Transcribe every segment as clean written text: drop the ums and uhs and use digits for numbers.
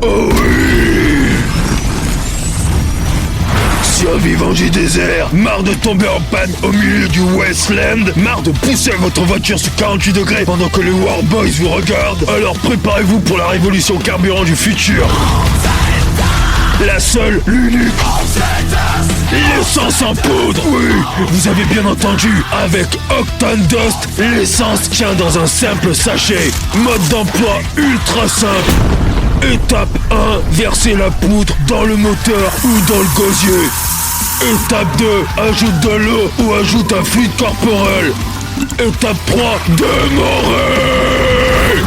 Oh oui! Survivants du désert, marre de tomber en panne au milieu du Wasteland, marre de pousser votre voiture sur 48 degrés pendant que les Warboys vous regardent, alors préparez-vous pour la révolution carburant du futur. La seule, l'unique, l'essence en poudre. Oui, vous avez bien entendu, avec Octane Dust, l'essence tient dans un simple sachet. Mode d'emploi ultra simple. Étape 1, versez la poudre dans le moteur ou dans le gosier. Étape 2, ajoute de l'eau ou ajoute un fluide corporel. Étape 3, démarrez.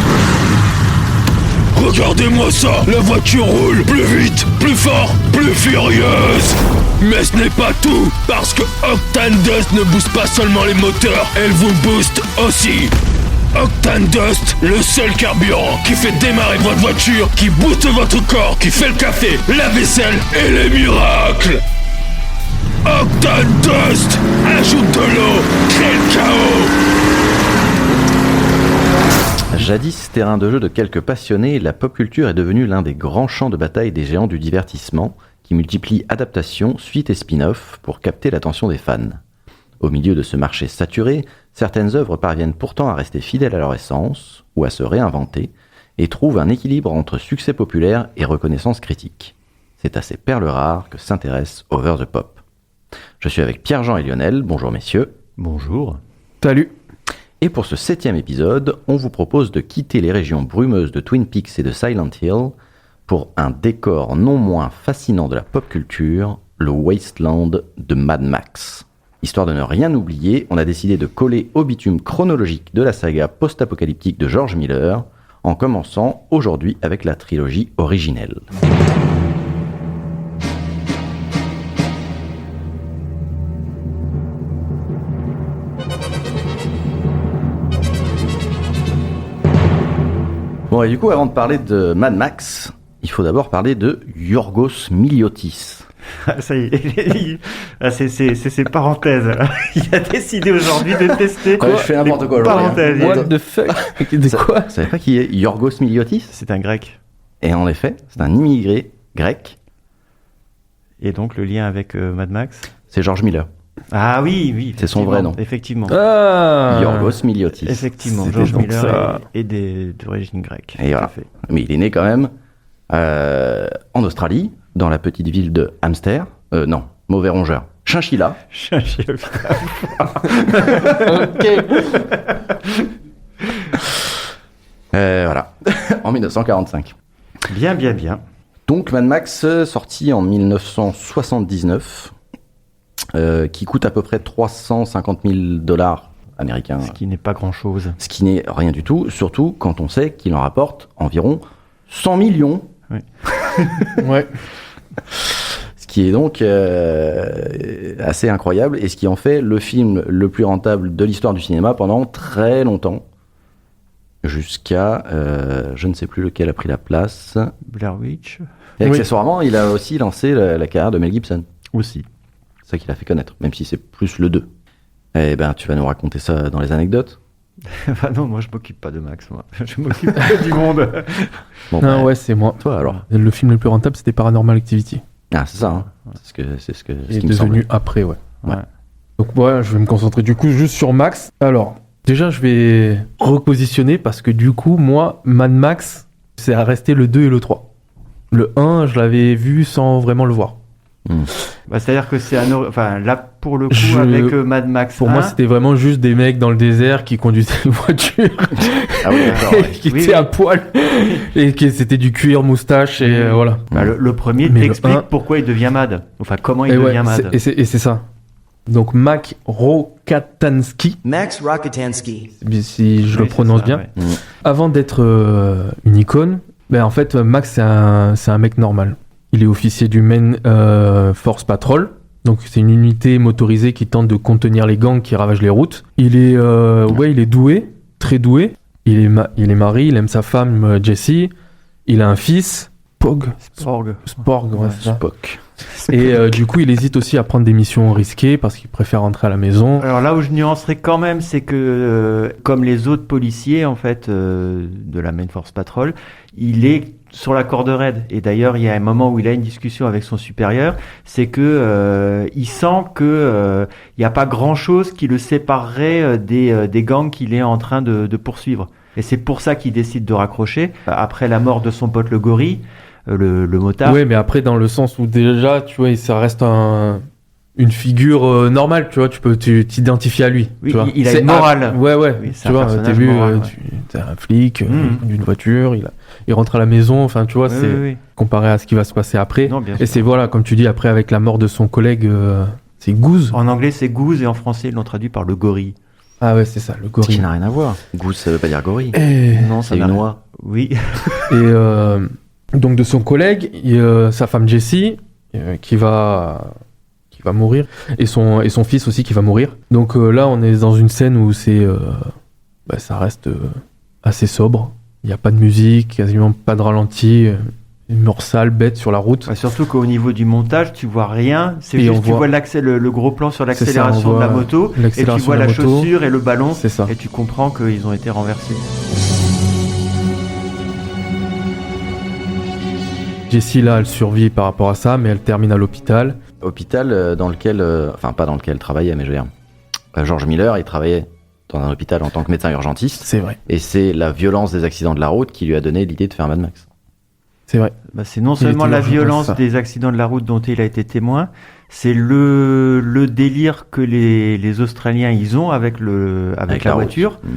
Regardez-moi ça, la voiture roule plus vite, plus fort, plus furieuse. Mais ce n'est pas tout, parce que Octane Dust ne booste pas seulement les moteurs, elle vous booste aussi. Octane Dust, le seul carburant qui fait démarrer votre voiture, qui booste votre corps, qui fait le café, la vaisselle et les miracles. Octane Dust, ajoute de l'eau, crée le chaos. Jadis terrain de jeu de quelques passionnés, la pop culture est devenue l'un des grands champs de bataille des géants du divertissement, qui multiplient adaptations, suites et spin-offs pour capter l'attention des fans. Au milieu de ce marché saturé, certaines œuvres parviennent pourtant à rester fidèles à leur essence, ou à se réinventer, et trouvent un équilibre entre succès populaire et reconnaissance critique. C'est à ces perles rares que s'intéresse Over the Pop. Je suis avec Pierre-Jean et Lionel, bonjour messieurs. Bonjour. Salut. Et pour ce 7e épisode, on vous propose de quitter les régions brumeuses de Twin Peaks et de Silent Hill pour un décor non moins fascinant de la pop culture, le Wasteland de Mad Max. Histoire de ne rien oublier, on a décidé de coller au bitume chronologique de la saga post-apocalyptique de George Miller, en commençant aujourd'hui avec la trilogie originelle. Bon, et du coup, avant de parler de Mad Max, il faut d'abord parler de Yorgos Miliotis. Ça y est, c'est ses parenthèses. Il a décidé aujourd'hui de tester. Quoi, je fais n'importe quoi. Parenthèse. What the fuck? De quoi? Vous savez pas qui est Yorgos Miliotis? C'est un grec. Et en effet, c'est un immigré grec. Et donc le lien avec Mad Max? C'est George Miller. Ah oui. C'est son vrai nom. Effectivement. Ah. Yorgos Miliotis. Effectivement, C'était George donc Miller ça. est d'origine grecque. Et voilà. Mais il est né quand même en Australie, dans la petite ville de Hamster. Non, mauvais rongeur. Chinchilla. Ok. Voilà. En 1945. Bien. Donc Mad Max, sorti en 1979, qui coûte à peu près $350,000 américains. Ce qui n'est pas grand-chose. Ce qui n'est rien du tout, surtout quand on sait qu'il en rapporte environ 100 millions. Oui. Ouais. Ce qui est donc assez incroyable et ce qui en fait le film le plus rentable de l'histoire du cinéma pendant très longtemps. Jusqu'à, je ne sais plus lequel a pris la place. Blair Witch. Et accessoirement, il a aussi lancé la carrière de Mel Gibson. Aussi. C'est ça qu'il a fait connaître, même si c'est plus le 2. Eh ben, tu vas nous raconter ça dans les anecdotes. Bah non, moi je m'occupe pas de Max, moi. Je m'occupe que du monde. Bon, Non, ouais, c'est moi. Toi alors. Le film le plus rentable, c'était Paranormal Activity. Ah, c'est ça, hein. C'est ce Il qui est me semble. devenu après, ouais. Ouais. Donc, ouais, je vais me concentrer du coup juste sur Max. Alors, déjà, je vais repositionner parce que du coup, moi, Mad Max, c'est à rester le 2 et le 3. Le 1, je l'avais vu sans vraiment le voir. Bah, c'est-à-dire que c'est enfin là pour le coup avec Mad Max. Pour moi, c'était vraiment juste des mecs dans le désert qui conduisaient une voiture. Ah oui, d'accord. Ouais. qui étaient à poil et que c'était du cuir, moustache et voilà. Bah, le premier Mais t'explique le 1... pourquoi il devient mad. Enfin, comment il et devient mad. Et c'est ça. Donc Mac Rokatansky. Max Rokatansky. Si je le prononce ça, bien. Ouais. Avant d'être une icône, ben en fait Max c'est un mec normal. Il est officier du Main Force Patrol. Donc c'est une unité motorisée qui tente de contenir les gangs qui ravagent les routes. Il est il est doué, très doué. Il est marié, il aime sa femme Jessie. Il a un fils, Sporg, ouais, c'est ça. Spock. Et du coup, il hésite aussi à prendre des missions risquées parce qu'il préfère rentrer à la maison. Alors là où je nuancerais quand même, c'est que comme les autres policiers en fait de la Main Force Patrol, il est sur la corde raide. Et d'ailleurs, il y a un moment où il a une discussion avec son supérieur, c'est que il sent que il n'y a pas grand-chose qui le séparerait des gangs qu'il est en train de poursuivre. Et c'est pour ça qu'il décide de raccrocher. Après la mort de son pote le gorille, le motard. Oui, mais après, dans le sens où déjà, tu vois, ça reste une figure normale, tu vois, tu t'identifies à lui. Oui, tu vois. il a une morale. Ouais. Oui, c'est tu vois, personnage t'as vu, moral, t'es un flic d'une voiture, il rentre à la maison, enfin, tu vois, c'est comparé à ce qui va se passer après. Non, bien et sûr. c'est, voilà, comme tu dis, après, avec la mort de son collègue, c'est Goose. En anglais, c'est Goose et en français, ils l'ont traduit par le gorille. Ah ouais, c'est ça, le Ce gorille. qui n'a rien à voir. Goose, ça veut pas dire gorille. Non, ça C'est n'a une rien. oie. Oui. Et donc de son collègue, sa femme Jessie, qui va mourir, et son fils aussi qui va mourir. Donc là, on est dans une scène où ça reste assez sobre. Il n'y a pas de musique, quasiment pas de ralenti. Une mort sale, bête sur la route. Ouais, surtout qu'au niveau du montage, tu vois rien. C'est Et juste on tu voit- vois le gros plan sur C'est ça, l'accélération on de la voit moto et tu l'accélération vois de la la moto. chaussure et le ballon C'est ça. et tu comprends qu'ils ont été renversés. Jessie, là, elle survit par rapport à ça, mais elle termine à l'hôpital. Hôpital dans lequel, enfin pas dans lequel elle travaillait, mais je veux dire, George Miller, il travaillait dans un hôpital en tant que médecin urgentiste. C'est vrai. Et c'est la violence des accidents de la route qui lui a donné l'idée de faire Mad Max. C'est vrai. Bah, c'est non Il seulement était la urgent, violence ça. des accidents de la route dont il a été témoin, c'est le délire que les Australiens ils ont avec la route. voiture. Mm.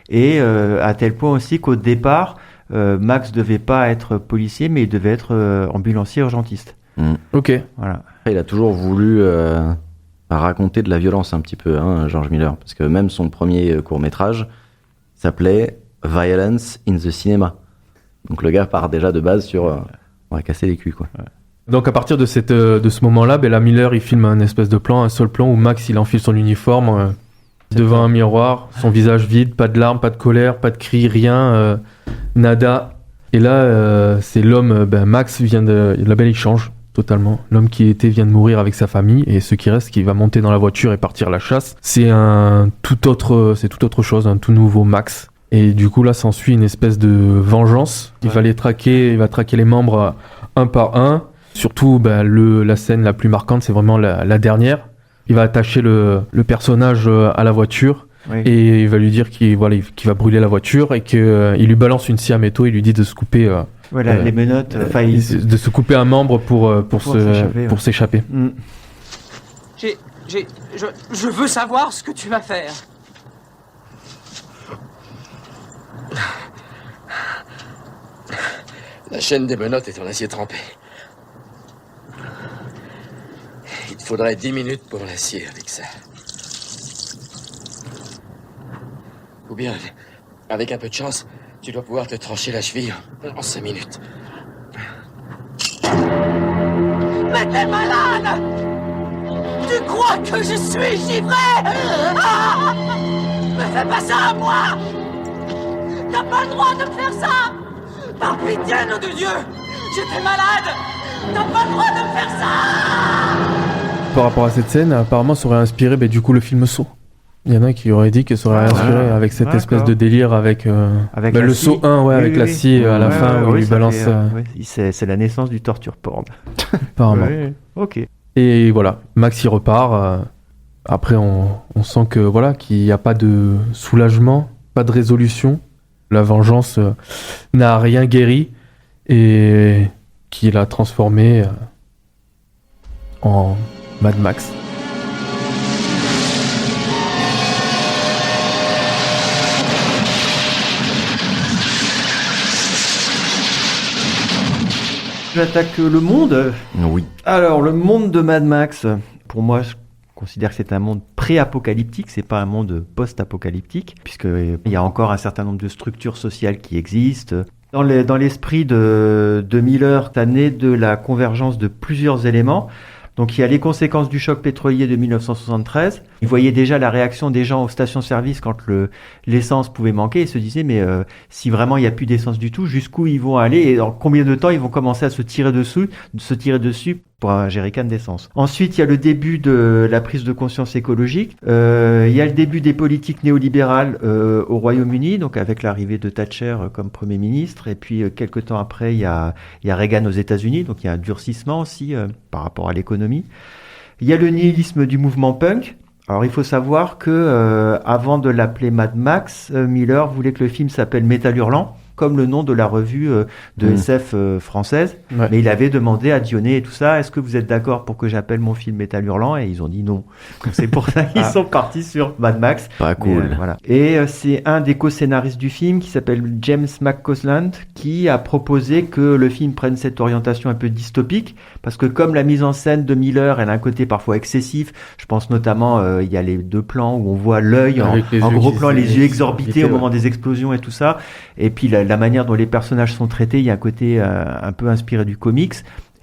Et à tel point aussi qu'au départ, Max devait pas être policier, mais il devait être ambulancier urgentiste. Ok. Voilà. Après, il a toujours voulu raconter de la violence un petit peu, hein, George Miller, parce que même son premier court-métrage s'appelait Violence in the Cinema. Donc le gars part déjà de base sur on va casser les culs, quoi. Donc à partir de ce moment-là, la Miller, il filme un espèce de plan, un seul plan où Max, il enfile son uniforme devant un miroir, son visage vide, pas de larmes, pas de colère, pas de cris, rien, nada. Et là, c'est l'homme, Max là-bas, il change totalement. L'homme qui vient de mourir avec sa famille, et ce qui reste, qui va monter dans la voiture et partir à la chasse, c'est tout autre chose, un tout nouveau Max. Et du coup, là, s'ensuit une espèce de vengeance. Il va traquer les membres un par un. Surtout, la scène la plus marquante, c'est vraiment la dernière. Il va attacher le personnage à la voiture. Oui. Et il va lui dire qu'il va brûler la voiture et qu'il lui balance une scie à métaux. Il lui dit de se couper, Voilà, les menottes. de se couper un membre pour s'échapper, ouais. s'échapper. Mm. Je veux savoir ce que tu vas faire. La chaîne des menottes est en acier trempé. Il te faudrait 10 minutes pour l'acier avec ça. Ou bien, avec un peu de chance, tu dois pouvoir te trancher la cheville en 5 minutes. Mais t'es malade! Tu crois que je suis givré? Ah! Me fais pas ça à moi! T'as pas le droit de me faire ça! Par pitié, nom de Dieu! J'étais malade! T'as pas le droit de me faire ça! Par rapport à cette scène, apparemment, ça aurait inspiré du coup le film Saw. Il y en a qui auraient dit que ça aurait inspiré avec cette espèce de délire avec Avec le Saw 1, avec la scie à la fin où il lui balance. C'est la naissance du torture porn. Apparemment. Ouais, ok. Et voilà, Max y repart. Après, on sent que qu'il n'y a pas de soulagement, pas de résolution. La vengeance n'a rien guéri et qui l'a transformé en Mad Max. J'attaque le monde. Oui. Alors, le monde de Mad Max, pour moi, je considère que c'est un monde pré-apocalyptique, c'est pas un monde post-apocalyptique, puisqu'il y a encore un certain nombre de structures sociales qui existent. Dans l'esprit de Miller, t'as né de la convergence de plusieurs éléments. Donc il y a les conséquences du choc pétrolier de 1973. Il voyait déjà la réaction des gens aux stations-service quand l'essence pouvait manquer et se disait mais si vraiment il n'y a plus d'essence du tout, jusqu'où ils vont aller et en combien de temps ils vont commencer à se tirer dessus. pour un jerrycan d'essence. Ensuite, il y a le début de la prise de conscience écologique. Il y a le début des politiques néolibérales au Royaume-Uni, donc avec l'arrivée de Thatcher comme Premier ministre. Et puis, quelques temps après, il y a Reagan aux États-Unis, donc il y a un durcissement aussi par rapport à l'économie. Il y a le nihilisme du mouvement punk. Alors, il faut savoir que avant de l'appeler Mad Max, Miller voulait que le film s'appelle Métal Hurlant, comme le nom de la revue de SF française. Ouais. Mais il avait demandé à Dionnet et tout ça, est-ce que vous êtes d'accord pour que j'appelle mon film Métal Hurlant? Et ils ont dit non. Donc c'est pour ça qu'ils sont partis sur Mad Max. Pas cool. Mais, voilà. Et c'est un des co-scénaristes du film qui s'appelle James McCausland qui a proposé que le film prenne cette orientation un peu dystopique, parce que comme la mise en scène de Miller, elle a un côté parfois excessif. Je pense notamment, il y a les 2 plans où on voit l'œil en gros plan, les yeux exorbités au moment des explosions et tout ça. Et puis la manière dont les personnages sont traités, il y a un côté un peu inspiré du comics.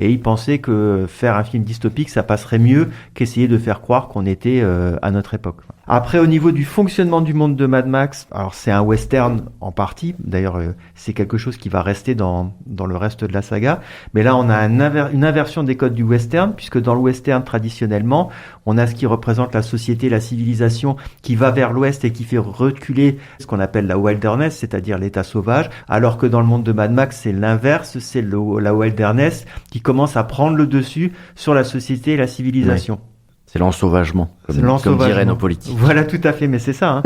Et il pensait que faire un film dystopique, ça passerait mieux qu'essayer de faire croire qu'on était à notre époque. Après, au niveau du fonctionnement du monde de Mad Max, alors c'est un western en partie. D'ailleurs, c'est quelque chose qui va rester dans le reste de la saga. Mais là, on a une inversion des codes du western, puisque dans le western, traditionnellement, on a ce qui représente la société, la civilisation, qui va vers l'ouest et qui fait reculer ce qu'on appelle la wilderness, c'est-à-dire l'état sauvage, alors que dans le monde de Mad Max, c'est l'inverse, c'est la wilderness qui commence à prendre le dessus sur la société et la civilisation. Ouais. C'est l'ensauvagement, comme diraient nos politiques. Voilà, tout à fait, mais c'est ça. Hein.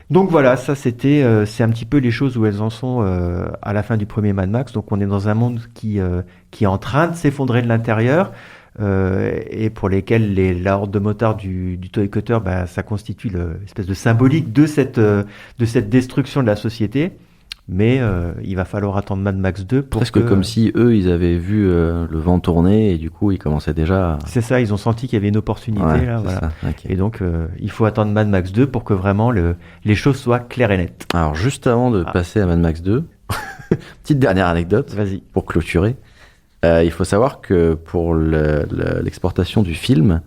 Donc voilà, ça c'est un petit peu les choses où elles en sont à la fin du premier Mad Max. Donc on est dans un monde qui est en train de s'effondrer de l'intérieur et pour lesquels la horde de motards du Toy Cutter, ça constitue l'espèce de symbolique de cette destruction de la société. Mais il va falloir attendre Mad Max 2 pour presque comme si eux, ils avaient vu le vent tourner et du coup, ils commençaient déjà... C'est ça, ils ont senti qu'il y avait une opportunité. Ouais, là, voilà. Ça, okay. Et donc, il faut attendre Mad Max 2 pour que vraiment les choses soient claires et nettes. Alors, juste avant de passer à Mad Max 2, petite dernière anecdote. Vas-y. Pour clôturer. Il faut savoir que pour l'exportation du film,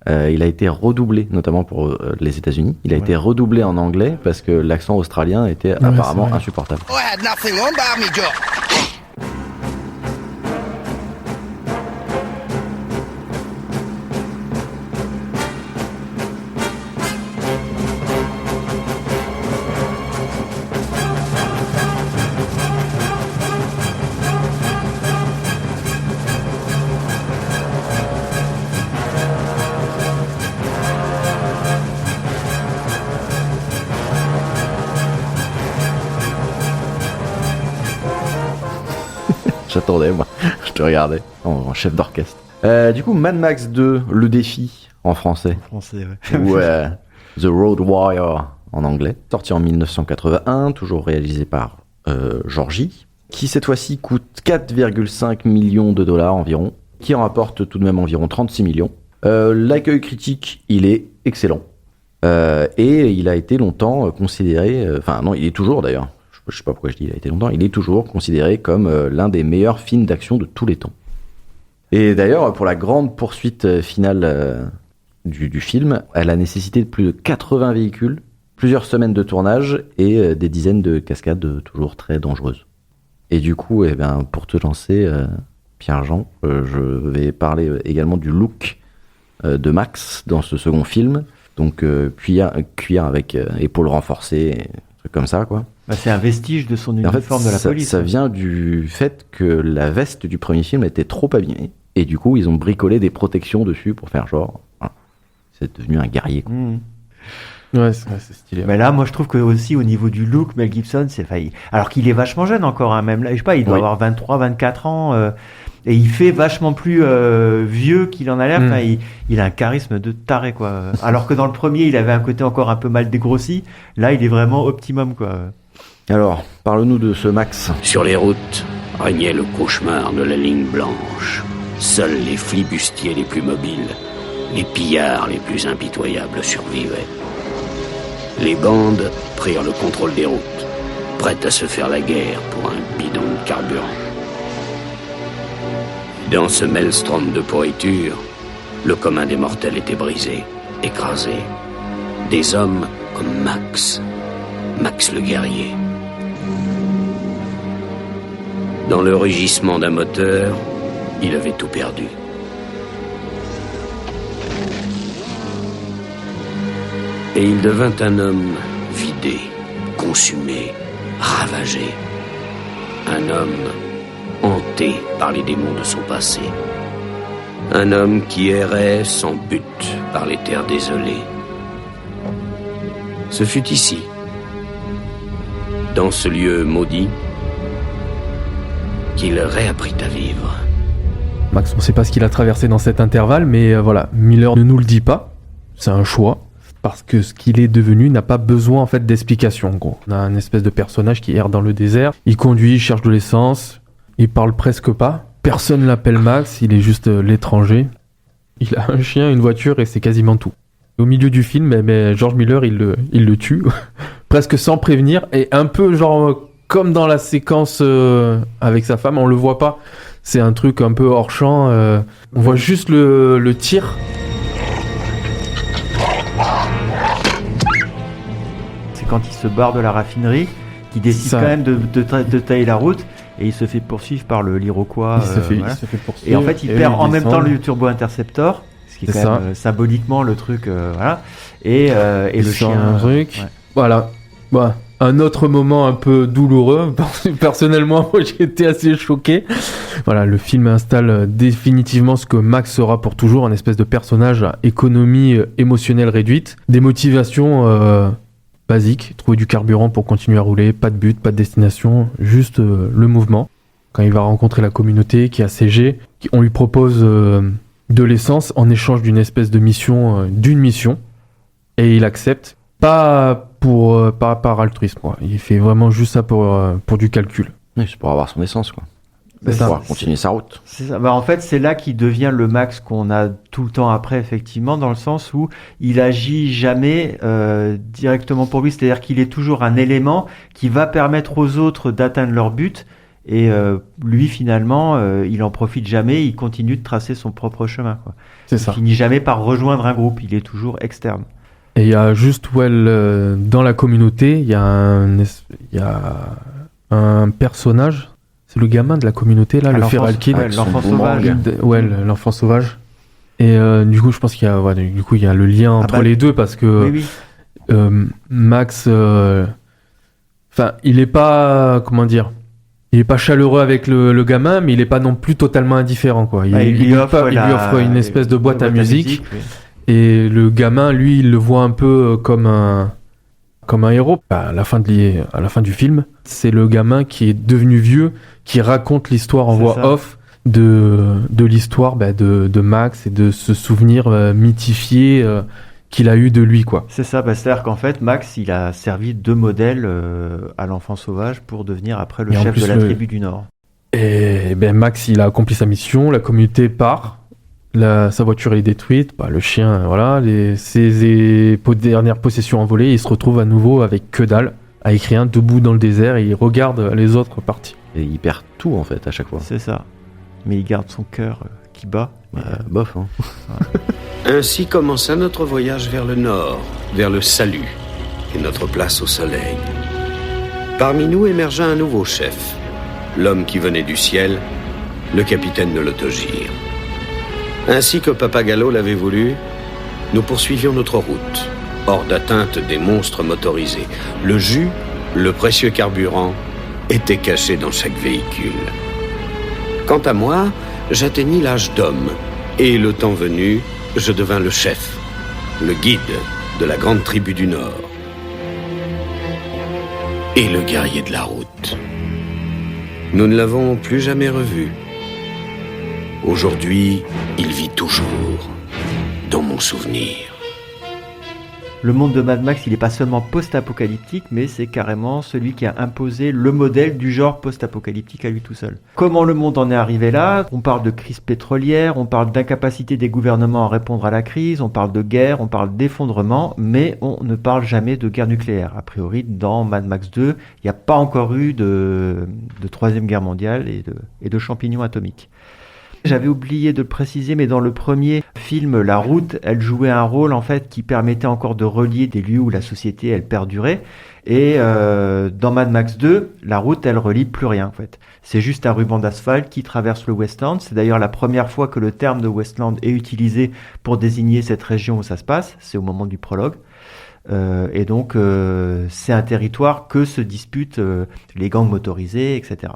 il a été redoublé, notamment pour les États-Unis. Il a été redoublé en anglais parce que l'accent australien était apparemment insupportable. I had nothing on but me job. J'attendais, moi. Je te regardais en chef d'orchestre. Du coup, Mad Max 2, le défi en français. En français, ouais. Ou The Road Warrior en anglais. Sorti en 1981, toujours réalisé par Georgie, qui cette fois-ci coûte 4,5 millions de dollars environ, qui en rapporte tout de même environ 36 millions. L'accueil critique, il est excellent. Et il a été longtemps considéré... Enfin, non, il est toujours d'ailleurs. Je sais pas pourquoi je dis il a été longtemps, il est toujours considéré comme l'un des meilleurs films d'action de tous les temps. Et d'ailleurs, pour la grande poursuite finale du film, elle a nécessité de plus de 80 véhicules, plusieurs semaines de tournage et des dizaines de cascades toujours très dangereuses. Et du coup, pour te lancer, Pierre-Jean, je vais parler également du look de Max dans ce second film. Donc cuir avec épaules renforcées, trucs comme ça, quoi. C'est un vestige de son uniforme de la police. Ça vient du fait que la veste du premier film était trop abîmée. Et du coup, ils ont bricolé des protections dessus pour faire genre... Voilà. C'est devenu un guerrier, quoi. Ouais, c'est stylé. Mais là, moi, je trouve que aussi au niveau du look, Mel Gibson, c'est failli. Alors qu'il est vachement jeune encore, hein, même là, je sais pas, il doit avoir 23, 24 ans, et il fait vachement plus vieux qu'il en a l'air. Enfin, il a un charisme de taré, quoi. Alors que dans le premier, il avait un côté encore un peu mal dégrossi. Là, il est vraiment optimum, quoi. Alors, parle-nous de ce Max. Sur les routes régnait le cauchemar de la ligne blanche. Seuls les flibustiers les plus mobiles, les pillards les plus impitoyables survivaient. Les bandes prirent le contrôle des routes, prêtes à se faire la guerre pour un bidon de carburant. Dans ce maelstrom de pourriture, le commun des mortels était brisé, écrasé. Des hommes comme Max le guerrier. Dans le rugissement d'un moteur, il avait tout perdu. Et il devint un homme vidé, consumé, ravagé. Un homme hanté par les démons de son passé. Un homme qui errait sans but par les terres désolées. Ce fut ici, dans ce lieu maudit, qu'il réapprit à vivre. Max, on ne sait pas ce qu'il a traversé dans cet intervalle, mais voilà, Miller ne nous le dit pas. C'est un choix, parce que ce qu'il est devenu n'a pas besoin en fait d'explication. En gros, on a un espèce de personnage qui erre dans le désert. Il conduit, il cherche de l'essence, il parle presque pas. Personne l'appelle Max, il est juste l'étranger. Il a un chien, une voiture et c'est quasiment tout. Au milieu du film, George Miller, il le tue, presque sans prévenir, et un peu genre comme dans la séquence avec sa femme, on le voit pas. C'est un truc un peu hors champ. On voit juste le tir. C'est quand il se barre de la raffinerie qu'il décide quand même de tailler la route et il se fait poursuivre par l'Iroquois. Il se fait poursuivre. Et en fait, il perd en même temps le Turbo Interceptor, ce qui est quand même symboliquement le truc. Voilà. Et le chien. Un truc. Ouais. Voilà. Bah. Un autre moment un peu douloureux. Personnellement, moi, j'ai été assez choqué. Voilà, le film installe définitivement ce que Max sera pour toujours, un espèce de personnage à économie émotionnelle réduite, des motivations basiques, trouver du carburant pour continuer à rouler, pas de but, pas de destination, juste le mouvement. Quand il va rencontrer la communauté qui est assiégée, on lui propose de l'essence en échange d'une espèce de mission, et il accepte. Pas par altruisme, quoi. Il fait vraiment juste ça pour du calcul. Oui, c'est pour avoir son essence, quoi. C'est pour pouvoir continuer sa route. C'est ça. Bah, en fait, c'est là qu'il devient le Max qu'on a tout le temps après, effectivement, dans le sens où il agit jamais directement pour lui. C'est-à-dire qu'il est toujours un élément qui va permettre aux autres d'atteindre leur but. Et lui, finalement, il en profite jamais. Il continue de tracer son propre chemin, quoi. Il finit jamais par rejoindre un groupe. Il est toujours externe. Et il y a juste dans la communauté, il y a un personnage, c'est le gamin de la communauté là, le Feral Kid, l'enfant sauvage. L'enfant sauvage. Et du coup, je pense qu'il y a le lien entre les deux parce que Max, il est pas, comment dire, il est pas chaleureux avec le gamin, mais il est pas non plus totalement indifférent, quoi. Il lui offre une espèce de boîte à musique. Et le gamin, lui, il le voit un peu comme un héros. À la fin du film, c'est le gamin qui est devenu vieux, qui raconte l'histoire en voix off de l'histoire de Max et de ce souvenir mythifié qu'il a eu de lui, quoi. C'est ça, c'est-à-dire qu'en fait, Max, il a servi de modèle à l'enfant sauvage pour devenir après le chef de la tribu du Nord. Et Max, il a accompli sa mission, la communauté part. Sa voiture est détruite, le chien, voilà, ses dernières possessions envolées, il se retrouve à nouveau avec que dalle, avec rien, debout dans le désert, et il regarde les autres partir. Et il perd tout en fait à chaque fois. C'est ça, mais il garde son cœur qui bat. Bof, hein. Ainsi commença notre voyage vers le nord, vers le salut, et notre place au soleil. Parmi nous émergea un nouveau chef, l'homme qui venait du ciel, le capitaine de l'autogire. Ainsi que Papagallo l'avait voulu, nous poursuivions notre route, hors d'atteinte des monstres motorisés. Le jus, le précieux carburant, était caché dans chaque véhicule. Quant à moi, j'atteignis l'âge d'homme, et le temps venu, je devins le chef, le guide de la grande tribu du Nord, et le guerrier de la route. Nous ne l'avons plus jamais revu. Aujourd'hui, il vit toujours dans mon souvenir. Le monde de Mad Max, il n'est pas seulement post-apocalyptique, mais c'est carrément celui qui a imposé le modèle du genre post-apocalyptique à lui tout seul. Comment le monde en est arrivé là ? On parle de crise pétrolière, on parle d'incapacité des gouvernements à répondre à la crise, on parle de guerre, on parle d'effondrement, mais on ne parle jamais de guerre nucléaire. A priori, dans Mad Max 2, il n'y a pas encore eu de Troisième Guerre mondiale et de champignons atomiques. J'avais oublié de le préciser, mais dans le premier film, la route, elle jouait un rôle en fait qui permettait encore de relier des lieux où la société, elle perdurait. Et dans Mad Max 2, la route, elle relie plus rien en fait. C'est juste un ruban d'asphalte qui traverse le Westland. C'est d'ailleurs la première fois que le terme de Westland est utilisé pour désigner cette région où ça se passe. C'est au moment du prologue. Et donc, c'est un territoire que se disputent les gangs motorisés, etc.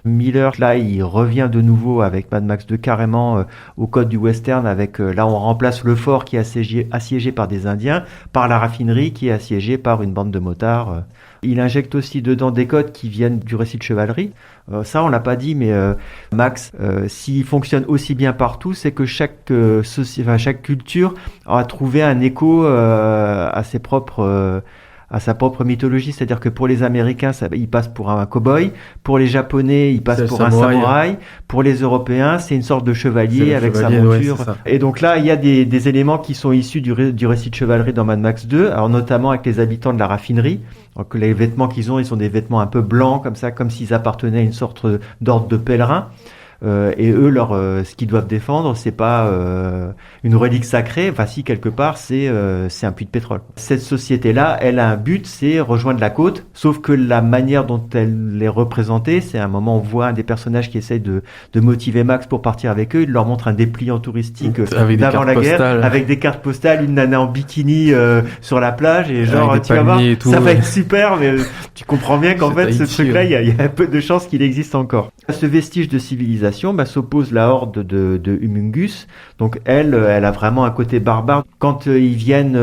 Miller, là, il revient de nouveau avec Mad Max 2 carrément au code du western avec, là, on remplace le fort qui est assiégé par des Indiens par la raffinerie qui est assiégée par une bande de motards. Il injecte aussi dedans des codes qui viennent du récit de chevalerie. Ça, on l'a pas dit, mais Max, s'il fonctionne aussi bien partout, c'est que chaque culture a trouvé un écho à ses propres... à sa propre mythologie, c'est-à-dire que pour les Américains, il passe pour un cow-boy, pour les Japonais, il passe pour un samouraï, pour les Européens, c'est une sorte de chevalier avec sa monture. Ouais, et donc là, il y a des éléments qui sont issus du récit de chevalerie dans Mad Max 2, alors notamment avec les habitants de la raffinerie. Donc les vêtements qu'ils ont, ils sont des vêtements un peu blancs, comme ça, comme s'ils appartenaient à une sorte d'ordre de pèlerins. Et eux, ce qu'ils doivent défendre, c'est pas une relique sacrée. Enfin, si quelque part, c'est un puits de pétrole. Cette société-là, elle a un but, c'est rejoindre la côte. Sauf que la manière dont elle est représentée, c'est à un moment on voit un des personnages qui essaye de motiver Max pour partir avec eux. Il leur montre un dépliant touristique d'avant la guerre, avec des cartes postales, une nana en bikini sur la plage et genre tu vas voir, ça va être super. Mais tu comprends bien qu'en fait, ce truc-là, il y a un peu de chance qu'il existe encore. À ce vestige de civilisation, s'oppose la horde de Humungus. Donc elle a vraiment un côté barbare. Quand ils viennent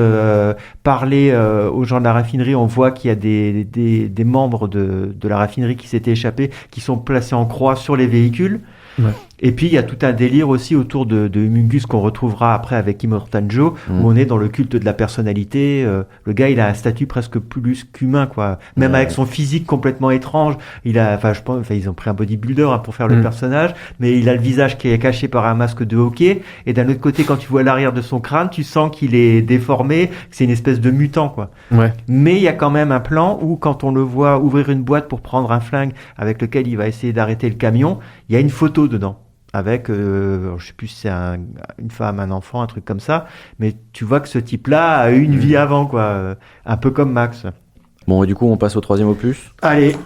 parler aux gens de la raffinerie, on voit qu'il y a des membres de la raffinerie qui s'étaient échappés, qui sont placés en croix sur les véhicules. Ouais. Et puis il y a tout un délire aussi autour de Humungus qu'on retrouvera après avec Immortan Joe, où on est dans le culte de la personnalité. Le gars, il a un statut presque plus qu'humain, quoi. Même avec son physique complètement étrange. Je pense, ils ont pris un bodybuilder pour faire le personnage, mais il a le visage qui est caché par un masque de hockey. Et d'un autre côté, quand tu vois l'arrière de son crâne, tu sens qu'il est déformé, que c'est une espèce de mutant, quoi. Ouais. Mais il y a quand même un plan où, quand on le voit ouvrir une boîte pour prendre un flingue avec lequel il va essayer d'arrêter le camion, il y a une photo dedans. Avec, je sais plus si c'est une femme, un enfant, un truc comme ça, mais tu vois que ce type-là a eu une vie avant, quoi, un peu comme Max. Bon, et du coup, on passe au 3e opus. Allez.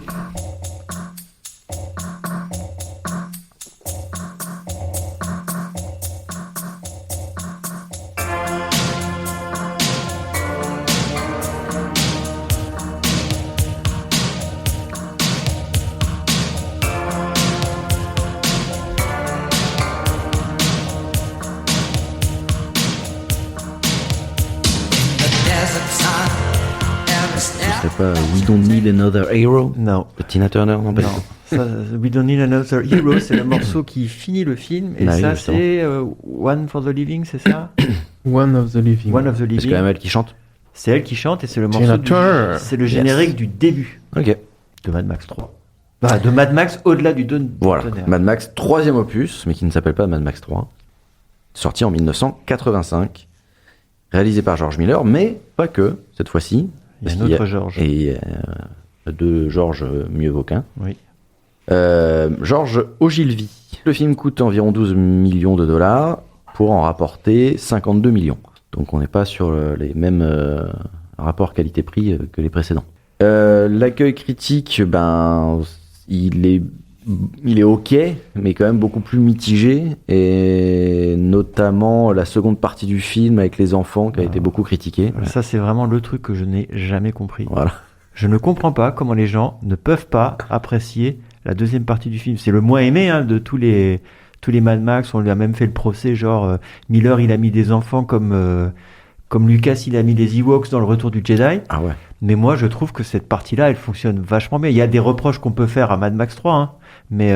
We Don't Need Another Hero. Non. De Tina Turner, non, pas ça, We Don't Need Another Hero, c'est le morceau qui finit le film. Et ça, c'est One for the Living, c'est ça? One of the Living. One of the Living. C'est quand même elle qui chante. C'est elle qui chante et c'est le morceau c'est le générique du début. Ok. De Mad Max 3. Bah, de Mad Max au-delà du Voilà. Mad Max 3e opus, mais qui ne s'appelle pas Mad Max 3. Sorti en 1985. Réalisé par George Miller, mais pas que, cette fois-ci. Il y a un autre George. Et deux Georges mieux vaut qu'un. Oui. George Ogilvy. Le film coûte environ 12 millions de dollars pour en rapporter 52 millions. Donc on n'est pas sur les mêmes rapports qualité-prix que les précédents. L'accueil critique, il est ok, mais quand même beaucoup plus mitigé, et notamment la seconde partie du film avec les enfants qui a été beaucoup critiquée. Ça, c'est vraiment le truc que je n'ai jamais compris. Voilà. Je ne comprends pas comment les gens ne peuvent pas apprécier la deuxième partie du film. C'est le moins aimé de tous les Mad Max. On lui a même fait le procès, genre Miller, il a mis des enfants comme Lucas, il a mis les Ewoks dans le Retour du Jedi. Ah ouais. Mais moi, je trouve que cette partie-là, elle fonctionne vachement bien. Il y a des reproches qu'on peut faire à Mad Max 3, mais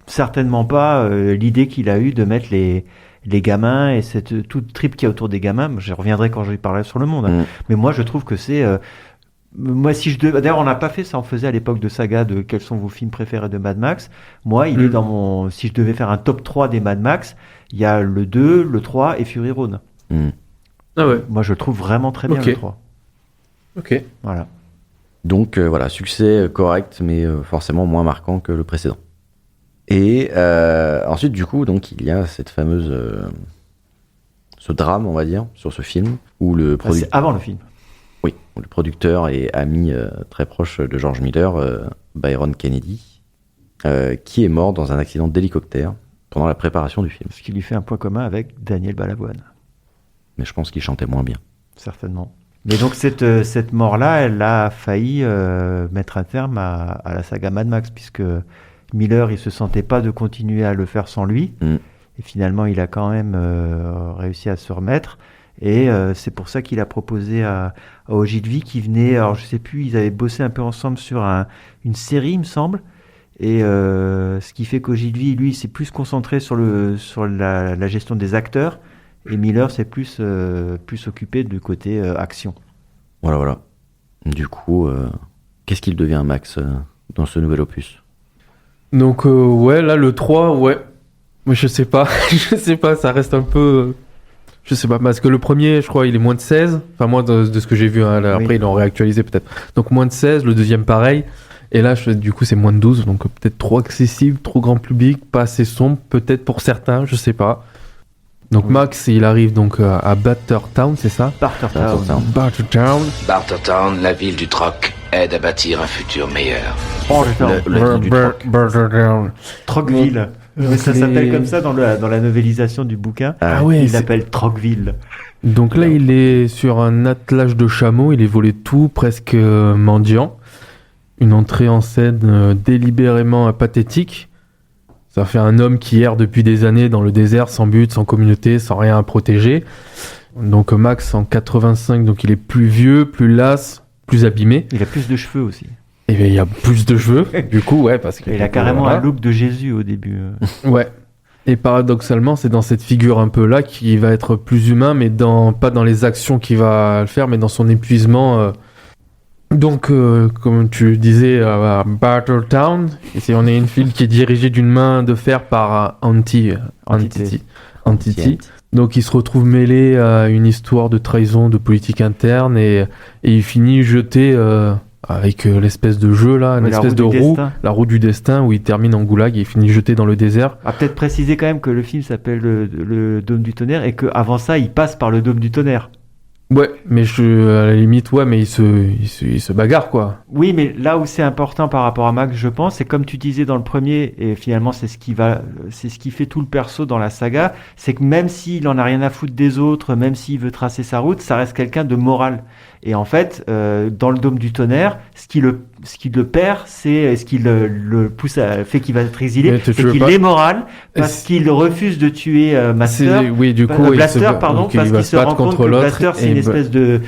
certainement pas l'idée qu'il a eue de mettre les gamins et cette toute trip qu'il y a autour des gamins. Je reviendrai quand je parlerai sur le monde. Mais moi, je trouve que c'est... moi, si je devais... D'ailleurs, on n'a pas fait ça, on faisait à l'époque de Saga de quels sont vos films préférés de Mad Max. Moi, il est dans mon... Si je devais faire un top 3 des Mad Max, il y a le 2, le 3 et Fury Road. Ah ouais. Moi, je le trouve vraiment très bien, le 3. Ok. Voilà. Donc voilà, succès correct, mais forcément moins marquant que le précédent. Et ensuite, du coup, donc il y a cette fameuse, ce drame, on va dire, sur ce film où le c'est avant le film. Oui, où le producteur et ami très proche de George Miller, Byron Kennedy, qui est mort dans un accident d'hélicoptère pendant la préparation du film. Ce qui lui fait un point commun avec Daniel Balavoine. Mais je pense qu'il chantait moins bien. Certainement. Mais donc cette mort-là, elle a failli mettre un terme à la saga Mad Max, puisque Miller, il se sentait pas de continuer à le faire sans lui. Et finalement, il a quand même réussi à se remettre. Et c'est pour ça qu'il a proposé à Ogilvy, qui venait, alors je sais plus, ils avaient bossé un peu ensemble sur une série, il me semble. Et ce qui fait qu'Ogilvy, lui, s'est plus concentré sur la gestion des acteurs. Et Miller s'est plus occupé du côté action. Voilà. Du coup, qu'est-ce qu'il devient, Max, dans ce nouvel opus? Donc, ouais, là, le 3, ouais. Mais je sais pas. Je sais pas, ça reste un peu... Je sais pas, parce que le premier, je crois, il est moins de 16. Enfin, moi, de ce que j'ai vu, hein, là, après, ils l'ont réactualisé peut-être. Donc, moins de 16, le deuxième, pareil. Et là, du coup, c'est moins de 12. Donc, peut-être trop accessible, trop grand public, pas assez sombre, peut-être pour certains, je sais pas. Donc, Max, il arrive donc à Bartertown, c'est ça? Bartertown. Bartertown, la ville du troc, aide à bâtir un futur meilleur. Bartertown. Trocville. Mais ça s'appelle comme ça dans la novélisation du bouquin. Ouais, il l'appelle Trocville. Donc là, il est sur un attelage de chameaux, il est volé tout, presque mendiant. Une entrée en scène délibérément pathétique. Ça fait un homme qui erre depuis des années dans le désert, sans but, sans communauté, sans rien à protéger. Donc Max, en 85, donc il est plus vieux, plus las, plus abîmé. Il a plus de cheveux aussi. Et bien, il y a plus de cheveux, du coup, ouais, parce qu'il a carrément un look de Jésus au début. Ouais. Et paradoxalement, c'est dans cette figure un peu là qu'il va être plus humain, mais pas dans les actions qu'il va faire, mais dans son épuisement. Donc, comme tu disais, à Bartertown, on est une ville qui est dirigée d'une main de fer par Entity. Donc, il se retrouve mêlé à une histoire de trahison, de politique interne, et il finit jeté avec l'espèce de jeu là, une espèce de roue, la roue du destin, où il termine en goulag et il finit jeté dans le désert. On va peut-être préciser quand même que le film s'appelle le Dôme du Tonnerre, et qu'avant ça, il passe par le Dôme du Tonnerre. Ouais, mais à la limite, ouais, mais il se bagarre, quoi. Oui, mais là où c'est important par rapport à Max, je pense, c'est comme tu disais dans le premier, et finalement c'est ce qui fait tout le perso dans la saga, c'est que même s'il en a rien à foutre des autres, même s'il veut tracer sa route, ça reste quelqu'un de moral. Et en fait, dans le Dôme du Tonnerre, ce qui le perd, c'est ce qui le pousse fait qu'il va être exilé, c'est qu'il est moral, parce qu'il refuse de tuer Blaster, parce qu'il se rend compte que Blaster, c'est une espèce de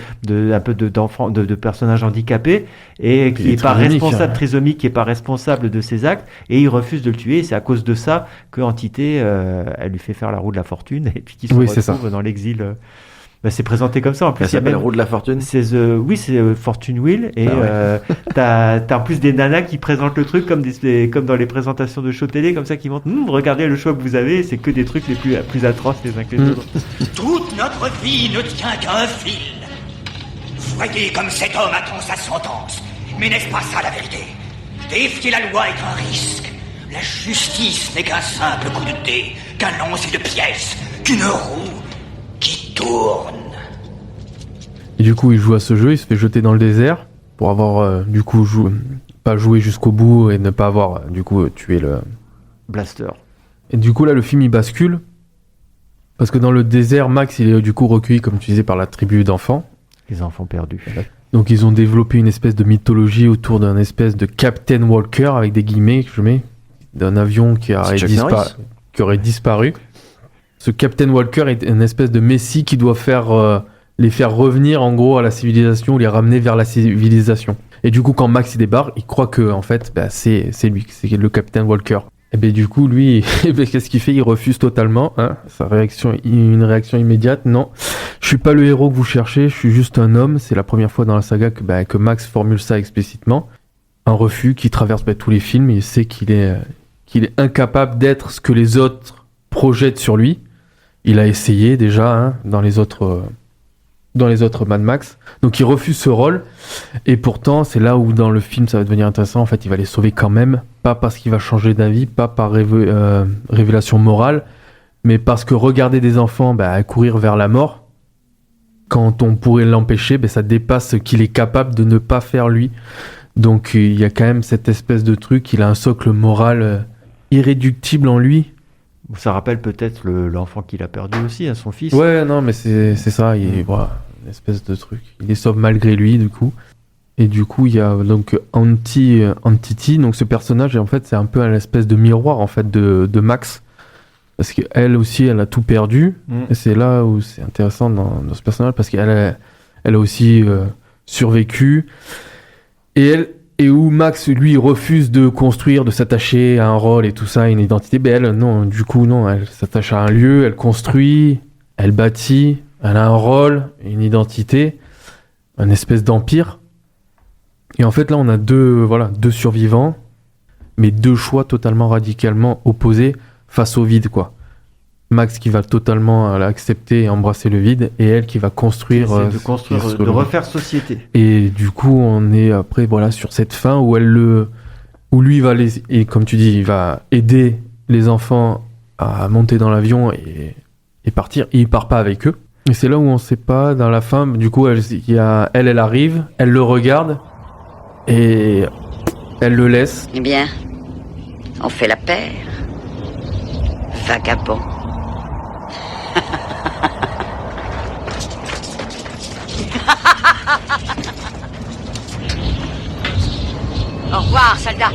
personnage handicapé, et qui est pas responsable, trisomique, qui est pas responsable de ses actes, et il refuse de le tuer, et c'est à cause de ça que Entité, elle lui fait faire la roue de la fortune, et puis qu'il se retrouve dans l'exil. C'est présenté comme ça. En plus, ça s'appelle Roue de la Fortune. C'est Fortune Wheel, et t'as en plus des nanas qui présentent le truc comme dans les présentations de show télé, comme ça, qui montrent regardez le choix que vous avez, c'est que des trucs les plus atroces les uns que les autres. Toute notre vie ne tient qu'à un fil. Voyez comme cet homme attend sa sentence. Mais n'est-ce pas ça la vérité? Défier la loi est un risque. La justice n'est qu'un simple coup de dé, qu'un lancer de pièces, qu'une roue qui tourne. Et du coup, il joue à ce jeu, il se fait jeter dans le désert pour avoir pas joué jusqu'au bout et ne pas avoir tué le Blaster. Et du coup, là, le film il bascule parce que dans le désert, Max il est du coup recueilli, comme tu disais, par la tribu d'enfants. Les enfants perdus. Donc ils ont développé une espèce de mythologie autour d'un espèce de Captain Walker, avec des guillemets que je mets, d'un avion qui aurait disparu. Ce Captain Walker est une espèce de messie qui doit les faire revenir en gros à la civilisation, ou les ramener vers la civilisation. Et du coup, quand Max il débarque, il croit que en fait, c'est lui, c'est le Captain Walker. Et ben du coup, lui, qu'est-ce qu'il fait? Il refuse totalement. Une réaction immédiate. Non, je suis pas le héros que vous cherchez. Je suis juste un homme. C'est la première fois dans la saga que Max formule ça explicitement. Un refus qui traverse tous les films. Il sait qu'il est incapable d'être ce que les autres projettent sur lui. Il a essayé déjà dans les autres Mad Max. Donc il refuse ce rôle. Et pourtant, c'est là où dans le film ça va devenir intéressant. En fait, il va les sauver quand même. Pas parce qu'il va changer d'avis, pas par révélation morale, mais parce que regarder des enfants courir vers la mort, quand on pourrait l'empêcher, ça dépasse ce qu'il est capable de ne pas faire lui. Donc il y a quand même cette espèce de truc. Il a un socle moral irréductible en lui. Ça rappelle peut-être l'enfant qu'il a perdu aussi, son fils. Ouais, non, mais c'est ça. une espèce de truc. Il les sauve malgré lui, du coup. Et du coup, il y a donc Antiti, donc ce personnage, en fait, c'est un peu une espèce de miroir, en fait, de Max. Parce qu'elle aussi, elle a tout perdu. Et c'est là où c'est intéressant dans ce personnage, parce qu'elle a aussi survécu. Et où Max, lui, refuse de construire, de s'attacher à un rôle et tout ça, une identité. Ben elle, non, du coup, non, elle s'attache à un lieu, elle construit, elle bâtit, elle a un rôle, une identité, une espèce d'empire. Et en fait, là, on a deux survivants, mais deux choix totalement radicalement opposés face au vide, quoi. Max qui va totalement l'accepter et embrasser le vide, et elle qui va construire... de refaire société. Et du coup, on est après sur cette fin où lui va et comme tu dis, il va aider les enfants à monter dans l'avion et partir. Et il part pas avec eux. Et c'est là où on sait pas, dans la fin, du coup, elle arrive, elle le regarde, et elle le laisse. Eh bien, on fait la paire. Vagabond. Au revoir, soldat.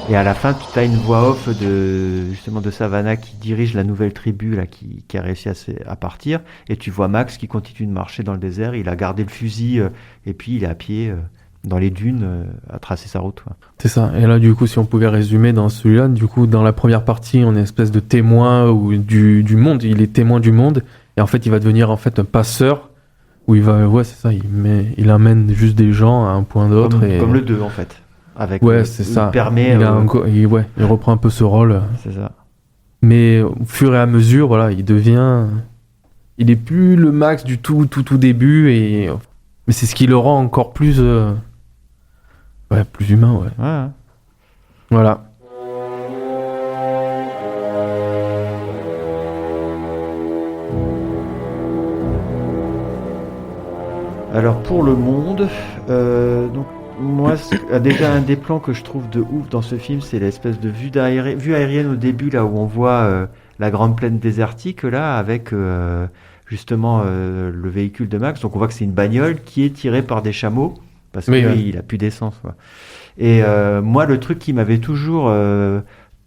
Et à la fin, tu as une voix off de Savannah qui dirige la nouvelle tribu là, qui a réussi à partir. Et tu vois Max qui continue de marcher dans le désert. Il a gardé le fusil et puis il est à pied dans les dunes à tracer sa route. Ouais. C'est ça. Et là, du coup, si on pouvait résumer dans celui-là, du coup, dans la première partie, on est une espèce de témoin du monde. Il est témoin du monde. Et en fait, il va devenir en fait un passeur où c'est ça. Il amène juste des gens à un point d'autre. Comme le 2 en fait. Avec c'est ça. Permet, il reprend un peu ce rôle. C'est ça. Mais au fur et à mesure, il est plus le Max du tout début, mais c'est ce qui le rend encore plus plus humain, ouais. Voilà. Alors pour le monde, donc moi, déjà un des plans que je trouve de ouf dans ce film, c'est l'espèce de vue aérienne au début, là où on voit la grande plaine désertique, là, avec justement le véhicule de Max. Donc on voit que c'est une bagnole qui est tirée par des chameaux, parce qu'il a plus d'essence. Quoi. Et moi, le truc qui m'avait toujours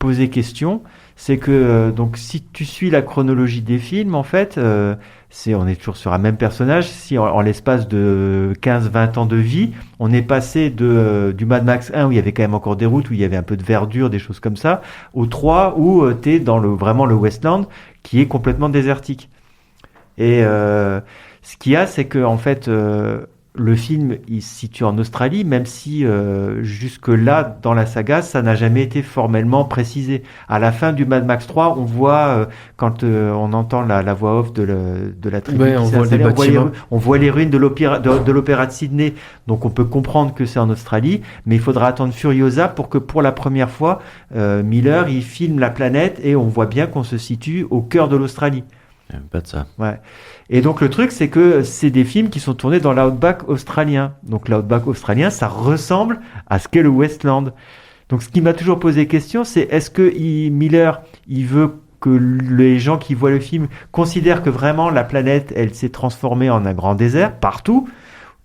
posé question, c'est que donc si tu suis la chronologie des films, en fait, on est toujours sur un même personnage. Si en l'espace de 15-20 ans de vie, on est passé du Mad Max 1 où il y avait quand même encore des routes, où il y avait un peu de verdure, des choses comme ça, au 3 où t'es dans vraiment le Westland qui est complètement désertique. Et ce qu'il y a, c'est que en fait, le film il se situe en Australie, même si jusque-là, dans la saga, ça n'a jamais été formellement précisé. À la fin du Mad Max 3, on voit, quand on entend la voix off de la tribu, on voit les ruines de l'opéra de Sydney, donc on peut comprendre que c'est en Australie, mais il faudra attendre Furiosa pour que pour la première fois, Miller, il filme la planète et on voit bien qu'on se situe au cœur de l'Australie. Pas de ça. Ouais. Et donc le truc, c'est que c'est des films qui sont tournés dans l'outback australien. Donc l'outback australien, ça ressemble à ce qu'est le Westland. Donc ce qui m'a toujours posé question, c'est est-ce que Miller, il veut que les gens qui voient le film considèrent que vraiment la planète, elle s'est transformée en un grand désert partout.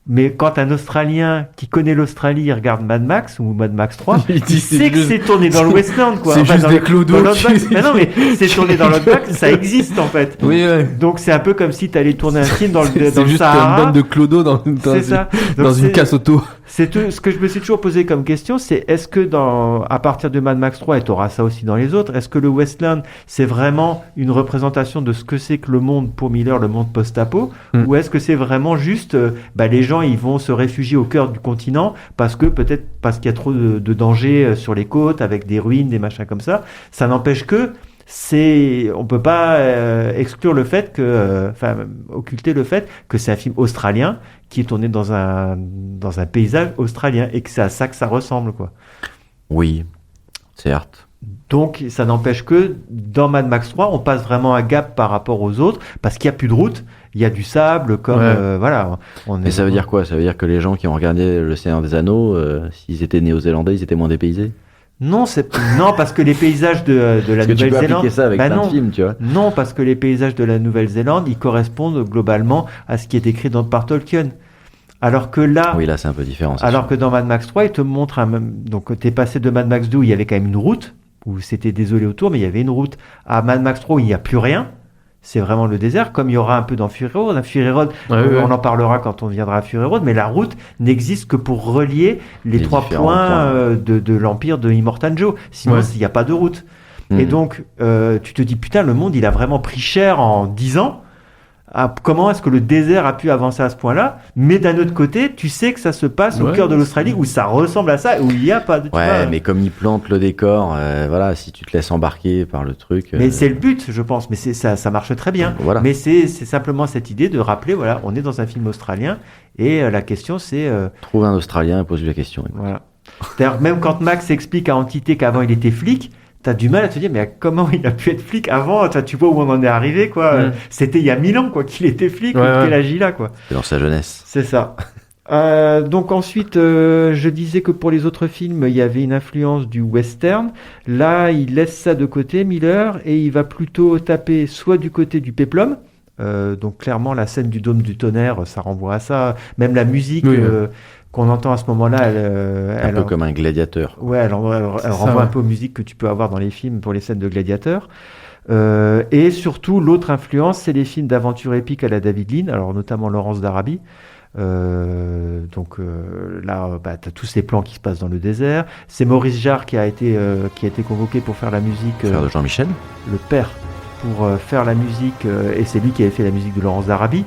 Mais quand un Australien qui connaît l'Australie regarde Mad Max ou Mad Max 3, il sait que c'est tourné dans le Westland, quoi. C'est juste des clodos. Mais non, mais c'est tourné dans l'outback, ça existe en fait. Oui, ouais. Donc c'est un peu comme si tu allais tourner un film dans le Sahara. C'est juste une bande de clodos dans une casse auto. C'est ce que je me suis toujours posé comme question, c'est est-ce que à partir de Mad Max 3, et tu auras ça aussi dans les autres, est-ce que le Westland, c'est vraiment une représentation de ce que c'est que le monde pour Miller, le monde post-apo, ou est-ce que c'est vraiment juste, les gens, ils vont se réfugier au cœur du continent parce qu'il y a trop de dangers sur les côtes, avec des ruines, des machins comme ça. Ça n'empêche que on peut pas exclure le fait occulter le fait que c'est un film australien qui est tourné dans un paysage australien et que c'est à ça que ça ressemble, quoi. Oui, certes. Donc ça n'empêche que dans Mad Max 3, on passe vraiment un gap par rapport aux autres parce qu'il y a plus de route, il y a du sable, comme voilà. Mais ça veut dire quoi ? Ça veut dire que les gens qui ont regardé Le Seigneur des Anneaux, s'ils étaient néo-zélandais, ils étaient moins dépaysés ? Non, parce que les paysages de la Parce que tu peux Nouvelle-Zélande... appliquer ça avec plein de films, tu vois. Non, parce que les paysages de la Nouvelle-Zélande, ils correspondent globalement à ce qui est écrit par Tolkien. Alors que là... Oui, là, c'est un peu différent. Alors que dans Mad Max 3, il te montre... Donc, t'es passé de Mad Max 2 où il y avait quand même une route, où c'était désolé autour, mais il y avait une route. À Mad Max 3 où il n'y a plus rien. C'est vraiment le désert, comme il y aura un peu dans Fury Road. Fury Road, on en parlera quand on viendra à Fury Road, mais la route n'existe que pour relier les 3 points de l'empire de Immortan Joe. Sinon, il n'y a pas de route. Et donc, tu te dis, putain, le monde, il a vraiment pris cher en 10 ans. Comment est-ce que le désert a pu avancer à ce point-là? Mais d'un autre côté, tu sais que ça se passe au cœur de l'Australie, où ça ressemble à ça, où il n'y a pas de... mais comme ils plantent le décor, voilà, si tu te laisses embarquer par le truc... Mais c'est le but, je pense, mais ça marche très bien. Voilà. Mais c'est simplement cette idée de rappeler, voilà, on est dans un film australien, et la question c'est... Trouve un Australien et pose-lui la question. Voilà. D'ailleurs, même quand Max explique à Entité qu'avant il était flic, t'as du mal à te dire, mais comment il a pu être flic avant? Tu vois où on en est arrivé, quoi. C'était il y a 1000 ans, quoi, qu'il était flic, quel âge il a, quoi. C'est dans sa jeunesse. C'est ça. Donc ensuite, je disais que pour les autres films, il y avait une influence du western. Là, il laisse ça de côté, Miller, et il va plutôt taper soit du côté du péplum. Donc clairement, la scène du Dôme du Tonnerre, ça renvoie à ça. Même la musique... qu'on entend à ce moment-là, un peu comme un gladiateur. Ouais, elle renvoie un peu aux musiques que tu peux avoir dans les films pour les scènes de gladiateurs. Et surtout, l'autre influence, c'est les films d'aventure épique à la David Lean, alors notamment Laurence d'Arabie. Là, t'as tous ces plans qui se passent dans le désert. C'est Maurice Jarre qui a été convoqué pour faire la musique. Frère de Jean-Michel. Le père, pour faire la musique, et c'est lui qui avait fait la musique de Laurence d'Arabie.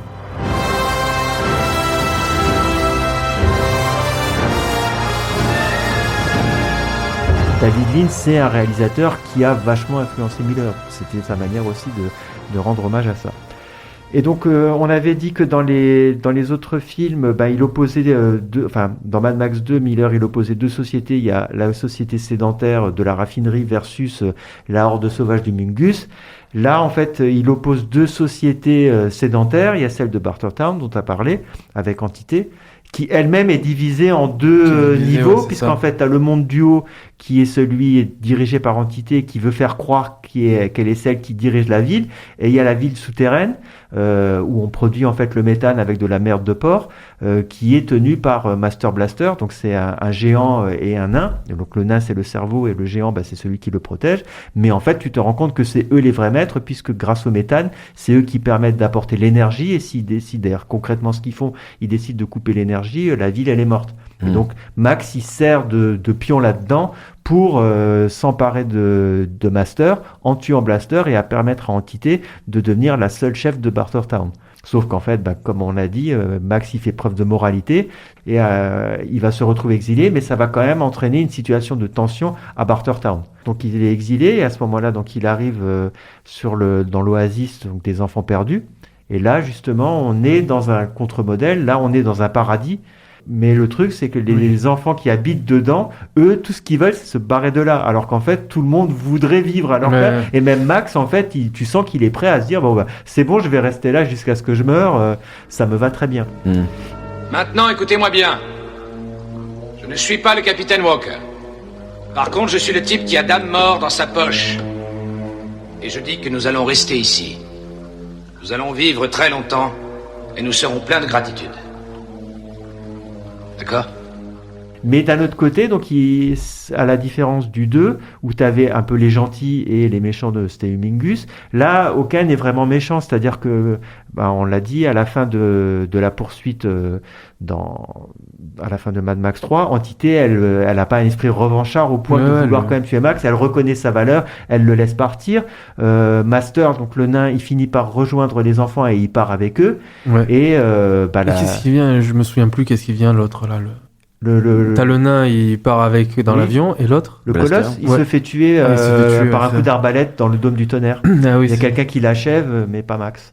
David Lean, c'est un réalisateur qui a vachement influencé Miller. C'était sa manière aussi de rendre hommage à ça. Et donc, on avait dit que dans les autres films, il opposait dans Mad Max 2, Miller, il opposait 2 sociétés. Il y a la société sédentaire de la raffinerie versus la horde sauvage du Mingus. Là, en fait, il oppose 2 sociétés sédentaires. Il y a celle de Bartertown, dont tu as parlé, avec Entité, qui elle-même est divisée en 2 niveaux, puisqu'en fait, tu as le monde du haut, qui est celui dirigé par Entité, qui veut faire croire qu'elle est celle qui dirige la ville, et il y a la ville souterraine, où on produit en fait le méthane avec de la merde de porc, qui est tenue par Master Blaster, donc c'est un géant et un nain, donc le nain c'est le cerveau, et le géant c'est celui qui le protège, mais en fait tu te rends compte que c'est eux les vrais maîtres, puisque grâce au méthane, c'est eux qui permettent d'apporter l'énergie, et s'ils décident, d'ailleurs concrètement ce qu'ils font, ils décident de couper l'énergie, la ville elle est morte. Et donc Max il sert de pion là-dedans pour s'emparer de Master en tuant Blaster et à permettre à Entité de devenir la seule chef de Bartertown. Sauf qu'en fait, comme on l'a dit, Max il fait preuve de moralité et il va se retrouver exilé, mais ça va quand même entraîner une situation de tension à Bartertown. Donc il est exilé et à ce moment-là, donc il arrive dans l'oasis donc des enfants perdus. Et là, justement, on est dans un contre-modèle. Là, on est dans un paradis. Mais le truc, c'est que les enfants qui habitent dedans, eux, tout ce qu'ils veulent, c'est se barrer de là. Alors qu'en fait, tout le monde voudrait vivre à leur place. Et même Max, en fait, tu sens qu'il est prêt à se dire, c'est bon, je vais rester là jusqu'à ce que je meure. Ça me va très bien. Maintenant, écoutez-moi bien. Je ne suis pas le capitaine Walker. Par contre, je suis le type qui a Dame Mort dans sa poche. Et je dis que nous allons rester ici. Nous allons vivre très longtemps. Et nous serons pleins de gratitude. D'accord. Mais d'un autre côté, donc à la différence du 2, où tu avais un peu les gentils et les méchants de Stay Mingus, là, aucun n'est vraiment méchant. C'est-à-dire que, on l'a dit, à la fin de la poursuite, à la fin de Mad Max 3, Entité, elle a pas un esprit revanchard au point de vouloir quand même tuer Max. Elle reconnaît sa valeur, elle le laisse partir. Master, donc le nain, il finit par rejoindre les enfants et il part avec eux. Ouais. Et qu'est-ce qui vient? Je me souviens plus. Qu'est-ce qui vient l'autre là? T'as le nain, il part avec dans l'avion, et l'autre le colosse, il se fait tuer par un coup d'arbalète dans le Dôme du Tonnerre. Il y a quelqu'un qui l'achève, mais pas Max.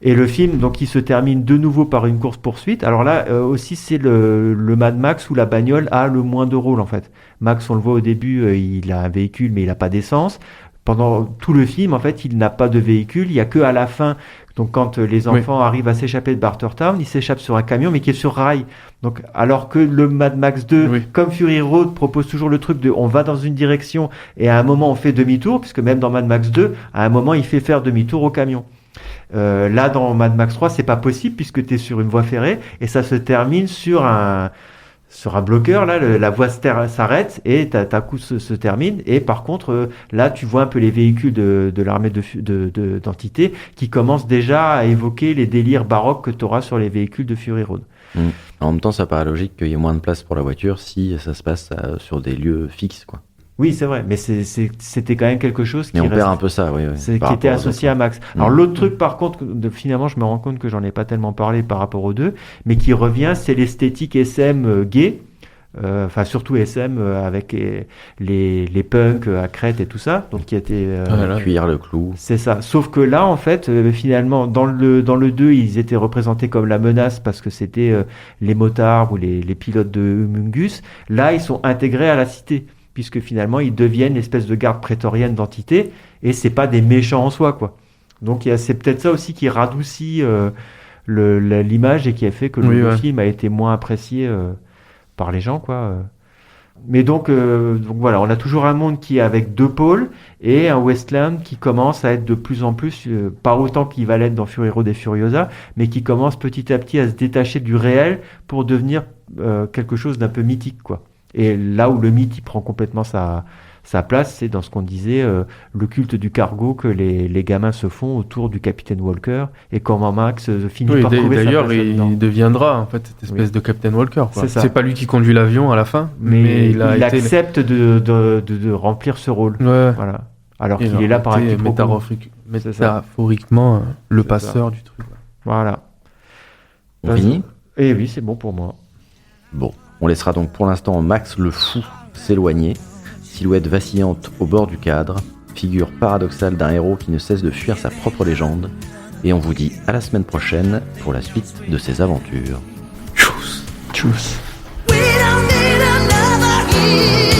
Et le film, donc, il se termine de nouveau par une course-poursuite. Alors là, aussi, c'est le Mad Max où la bagnole a le moins de rôle, en fait. Max, on le voit au début, il a un véhicule, mais il n'a pas d'essence. pendant tout le film, en fait, il n'a pas de véhicule. Il y a que à la fin, donc quand les enfants arrivent à s'échapper de Bartertown, ils s'échappent sur un camion, mais qui est sur rail. Donc, alors que le Mad Max 2, comme Fury Road, propose toujours le truc de on va dans une direction et à un moment on fait demi-tour, puisque même dans Mad Max 2, à un moment il fait faire demi-tour au camion. Là, dans Mad Max 3, c'est pas possible puisque tu es sur une voie ferrée et ça se termine sur un bloqueur. Là, la voie s'arrête et ta course se termine. Et par contre, là, tu vois un peu les véhicules de l'armée d'entités qui commencent déjà à évoquer les délires baroques que tu auras sur les véhicules de Fury Road. En même temps, ça paraît logique qu'il y ait moins de place pour la voiture si ça se passe sur des lieux fixes, quoi. Oui, c'est vrai, mais c'était quand même quelque chose qui on perd un peu ça, oui. Qui était associé à Max. Alors l'autre truc, par contre, finalement, je me rends compte que j'en ai pas tellement parlé par rapport aux deux, mais qui revient, c'est l'esthétique SM gay. Enfin, surtout SM avec les punks à Crête et tout ça, donc qui était cuire le clou. C'est ça. Sauf que là, en fait, finalement, dans le 2, ils étaient représentés comme la menace parce que c'était les motards ou les pilotes de Humungus. Là, ils sont intégrés à la cité, puisque finalement, ils deviennent l'espèce de garde prétorienne d'entité, et c'est pas des méchants en soi, quoi. Donc, c'est peut-être ça aussi qui radoucit l'image et qui a fait que le film a été moins apprécié par les gens, quoi. Mais donc voilà, on a toujours un monde qui est avec deux pôles et un Westland qui commence à être de plus en plus, pas autant qu'il va l'être dans Fury Road et Furiosa, mais qui commence petit à petit à se détacher du réel pour devenir quelque chose d'un peu mythique, quoi. Et là où le mythe il prend complètement sa place, c'est dans ce qu'on disait, le culte du cargo que les gamins se font autour du capitaine Walker, et comment Max finit par trouver sa place. D'ailleurs, il deviendra en fait cette espèce de Captain Walker, quoi. C'est pas lui qui conduit l'avion à la fin, mais il accepte de remplir ce rôle. Ouais. Voilà. Alors qu'il est là par acquis pro quo. Métaphoriquement, le passeur du truc. Voilà. On finit ? Eh oui, c'est bon pour moi. Bon, on laissera donc pour l'instant Max le fou s'éloigner. Silhouette vacillante au bord du cadre, figure paradoxale d'un héros qui ne cesse de fuir sa propre légende, et on vous dit à la semaine prochaine pour la suite de ses aventures. Tchuss. We don't need another